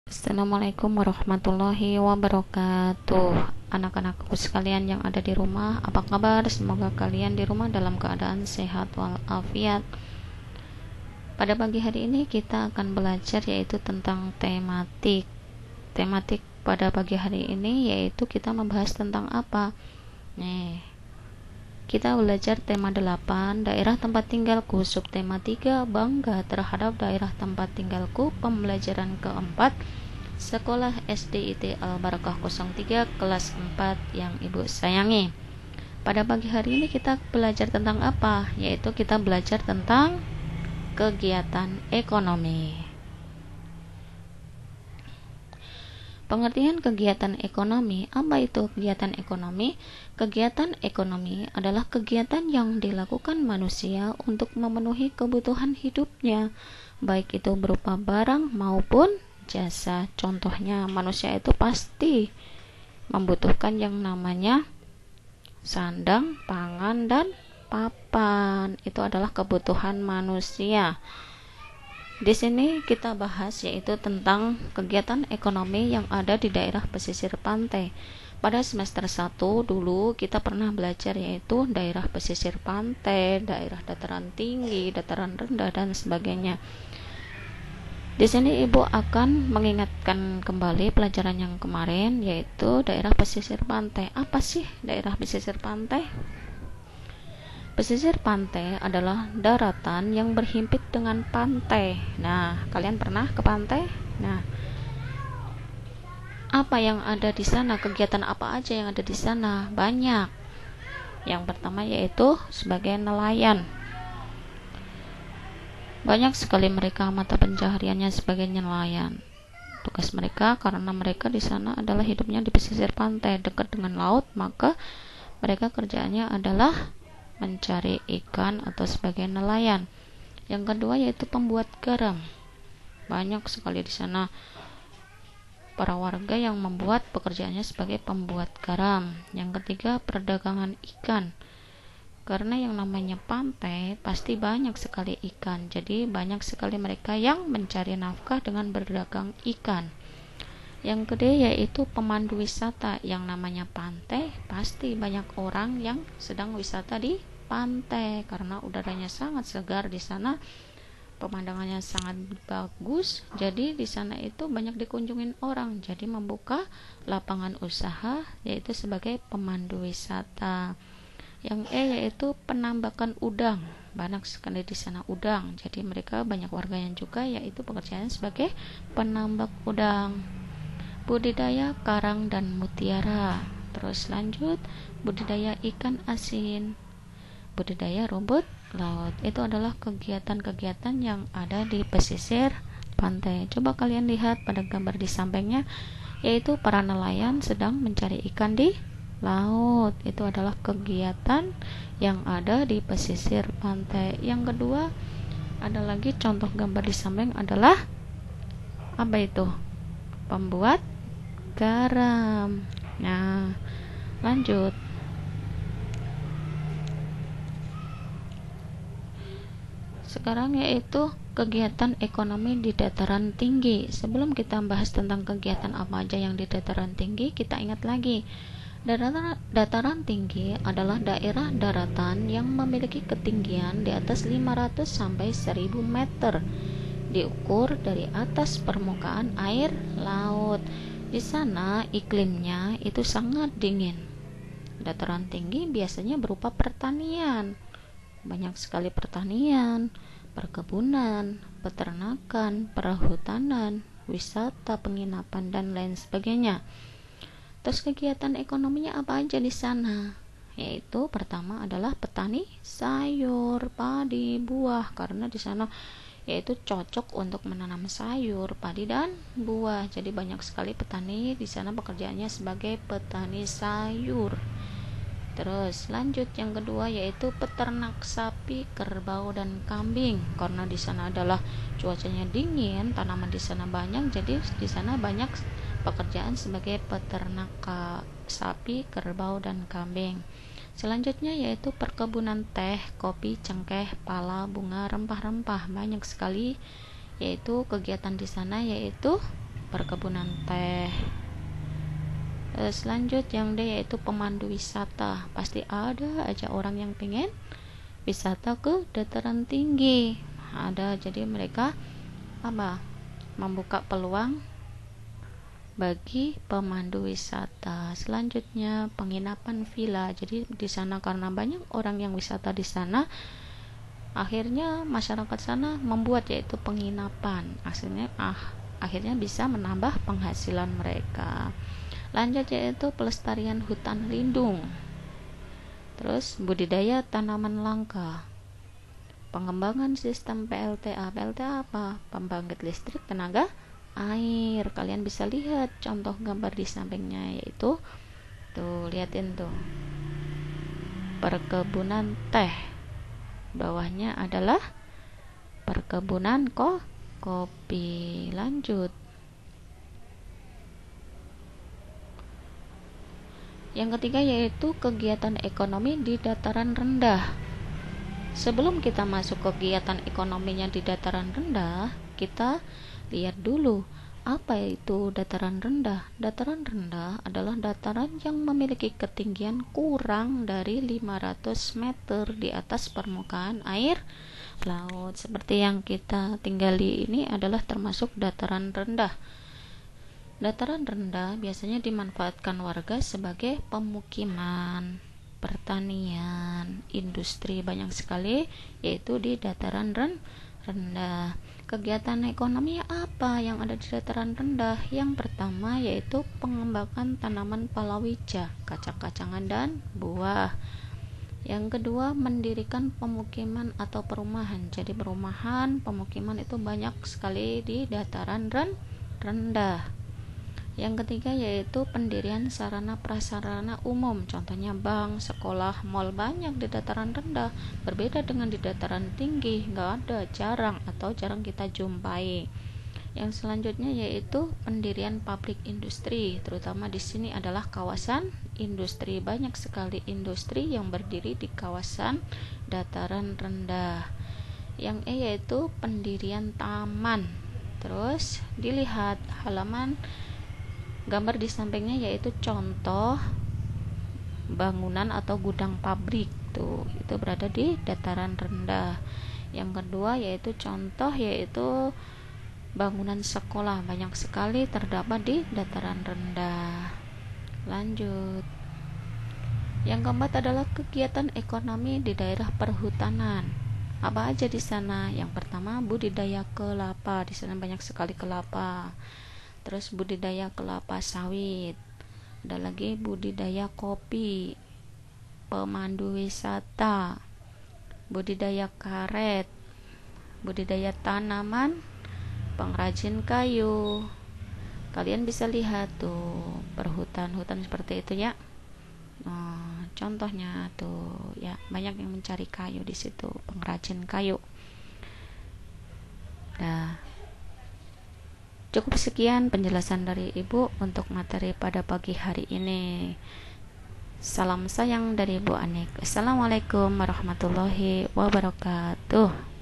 Assalamualaikum warahmatullahi wabarakatuh. Anak-anakku sekalian yang ada di rumah, apa kabar? Semoga kalian di rumah dalam keadaan sehat walafiat. Pada pagi hari ini kita akan belajar yaitu tentang tematik. Tematik pada pagi hari ini yaitu kita membahas tentang apa? Kita belajar tema 8, daerah tempat tinggalku, subtema 3, bangga terhadap daerah tempat tinggalku, pembelajaran keempat, sekolah SDIT Al-Barakah 03, kelas 4 yang ibu sayangi. Pada pagi hari ini kita belajar tentang apa? Yaitu kita belajar tentang kegiatan ekonomi. Pengertian kegiatan ekonomi, apa itu kegiatan ekonomi? Kegiatan ekonomi adalah kegiatan yang dilakukan manusia untuk memenuhi kebutuhan hidupnya, baik itu berupa barang maupun jasa. Contohnya, manusia itu pasti membutuhkan yang namanya sandang, pangan, dan papan. Itu adalah kebutuhan manusia. Di sini kita bahas yaitu tentang kegiatan ekonomi yang ada di daerah pesisir pantai. Pada semester 1 dulu kita pernah belajar yaitu daerah pesisir pantai, daerah dataran tinggi, dataran rendah, dan sebagainya. Di sini ibu akan mengingatkan kembali pelajaran yang kemarin yaitu daerah pesisir pantai. Apa sih daerah pesisir pantai? Pesisir pantai adalah daratan yang berhimpit dengan pantai. Nah, kalian pernah ke pantai? Nah, apa yang ada di sana? Kegiatan apa aja yang ada di sana? Banyak. Yang pertama yaitu sebagai nelayan. Banyak sekali mereka mata pencahariannya sebagai nelayan. Tugas mereka karena mereka di sana adalah hidupnya di pesisir pantai dekat dengan laut, maka mereka kerjaannya adalah mencari ikan atau sebagai nelayan. Yang kedua yaitu pembuat garam. Banyak sekali di sana para warga yang membuat pekerjaannya sebagai pembuat garam. Yang ketiga perdagangan ikan. Karena yang namanya pantai pasti banyak sekali ikan. Jadi banyak sekali mereka yang mencari nafkah dengan berdagang ikan. Yang kedua yaitu pemandu wisata. Yang namanya pantai pasti banyak orang yang sedang wisata di pantai karena udaranya sangat segar di sana, pemandangannya sangat bagus. Jadi di sana itu banyak dikunjungin orang. Jadi membuka lapangan usaha yaitu sebagai pemandu wisata. Yang yaitu penambakan udang. Banyak sekali di sana udang. Jadi mereka banyak warganya juga yaitu pekerjaan sebagai penambak udang. Budidaya karang dan mutiara. Terus lanjut budidaya ikan asin, budidaya rumput laut. Itu adalah kegiatan-kegiatan yang ada di pesisir pantai. Coba kalian lihat pada gambar di sampingnya, yaitu para nelayan sedang mencari ikan di laut. Itu adalah kegiatan yang ada di pesisir pantai. Yang kedua ada lagi contoh gambar di samping adalah apa itu? Pembuat garam. Nah, lanjut. Sekarang yaitu kegiatan ekonomi di dataran tinggi. Sebelum kita bahas tentang kegiatan apa aja yang di dataran tinggi, kita ingat lagi. Dataran tinggi adalah daerah daratan yang memiliki ketinggian di atas 500 sampai 1000 meter. Diukur dari atas permukaan air laut. Di sana iklimnya itu sangat dingin. Dataran tinggi biasanya berupa pertanian. Banyak sekali pertanian, perkebunan, peternakan, perhutanan, wisata, penginapan, dan lain sebagainya. Terus kegiatan ekonominya apa aja di sana? Yaitu pertama adalah petani sayur, padi, buah, karena di sana yaitu cocok untuk menanam sayur, padi, dan buah. Jadi banyak sekali petani di sana pekerjaannya sebagai petani sayur. Terus lanjut yang kedua yaitu peternak sapi, kerbau, dan kambing. Karena di sana adalah cuacanya dingin, tanaman di sana banyak, jadi di sana banyak pekerjaan sebagai peternak sapi, kerbau, dan kambing. Selanjutnya yaitu perkebunan teh, kopi, cengkeh, pala, bunga, rempah-rempah. Banyak sekali yaitu kegiatan di sana yaitu perkebunan teh. Selanjutnya yang D yaitu pemandu wisata. Pasti ada aja orang yang pengen wisata ke dataran tinggi. Ada, jadi mereka membuka peluang bagi pemandu wisata. Selanjutnya penginapan villa. Jadi di sana karena banyak orang yang wisata di sana, akhirnya masyarakat sana membuat yaitu penginapan. Akhirnya bisa menambah penghasilan mereka. Lanjut yaitu pelestarian hutan lindung. Terus budidaya tanaman langka. Pengembangan sistem PLTA. PLTA apa? Pembangkit listrik tenaga air. Kalian bisa lihat contoh gambar di sampingnya, yaitu tuh, liatin tuh, perkebunan teh, bawahnya adalah perkebunan kopi. Lanjut, yang ketiga yaitu kegiatan ekonomi di dataran rendah. Sebelum kita masuk kegiatan ekonominya di dataran rendah, kita lihat dulu apa itu dataran rendah. Dataran rendah adalah dataran yang memiliki ketinggian kurang dari 500 meter di atas permukaan air laut. Seperti yang kita tinggali ini adalah termasuk dataran rendah. Dataran rendah biasanya dimanfaatkan warga sebagai pemukiman, pertanian, industri, banyak sekali yaitu di dataran rendah. Kegiatan ekonomi apa yang ada di dataran rendah? Yang pertama yaitu pengembangan tanaman palawija, kacang-kacangan dan buah. Yang kedua, mendirikan pemukiman atau perumahan. Jadi perumahan, pemukiman itu banyak sekali di dataran rendah. Yang ketiga yaitu pendirian sarana prasarana umum, contohnya bank, sekolah, mal, banyak di dataran rendah. Berbeda dengan di dataran tinggi, nggak ada, jarang kita jumpai. Yang selanjutnya yaitu pendirian pabrik industri, terutama di sini adalah kawasan industri. Banyak sekali industri yang berdiri di kawasan dataran rendah. Yang E yaitu pendirian taman. Terus dilihat halaman gambar di sampingnya, yaitu contoh bangunan atau gudang pabrik tuh, itu berada di dataran rendah. Yang kedua yaitu contoh yaitu bangunan sekolah, banyak sekali terdapat di dataran rendah. Lanjut, yang keempat adalah kegiatan ekonomi di daerah perhutanan. Apa aja di sana? Yang pertama budidaya kelapa, di sana banyak sekali kelapa. Terus budidaya kelapa sawit, ada lagi budidaya kopi, pemandu wisata, budidaya karet, budidaya tanaman, pengrajin kayu. Kalian bisa lihat tuh perhutan-hutan seperti itu ya. Contohnya tuh ya, banyak yang mencari kayu di situ, pengrajin kayu. Nah, cukup sekian penjelasan dari Ibu untuk materi pada pagi hari ini. Salam sayang dari Ibu Anik. Assalamualaikum warahmatullahi wabarakatuh.